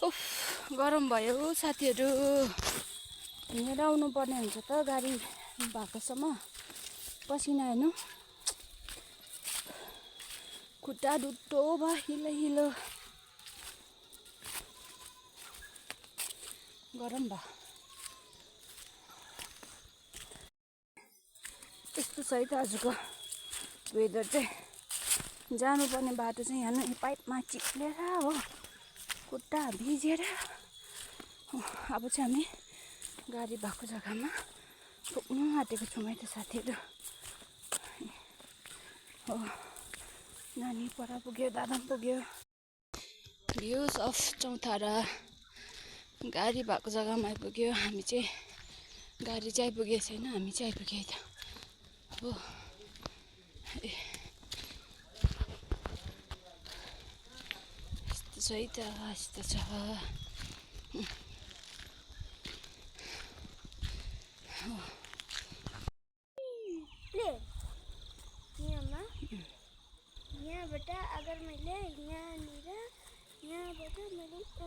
उफ गरम भयो साथीहरू। हिँडेर आउनु पर्ने हुन्छ त गाडी भएकोसम्म। पसिना हेर्नु खुट्टा डुट्टो भयो हिलो हिलो गरम भयो। यस्तो छ है त आजको वेदर चाहिँ। जानुपर्ने बाटो चाहिँ हेर्नु पाइपमा चिप्लेर हो खुट्टा भिजेर। अब चाहिँ हामी गाडी भएको जग्गामा पुग्नु आँटेको छौँ है त साथीहरू। हो नानी पर पुग्यो, दादा पनि पुग्यो। भ्युज अफ चौतारा गाडी भएको जग्गामा आइपुग्यो। हामी चाहिँ गाडी चाहिँ आइपुगेको छैन, हामी चाहिँ आइपुग्यो है त। हो यस्तो छ है त, यस्तो छ। यहाँबाट अगर मैले यहाँनिर यहाँबाट मैले यता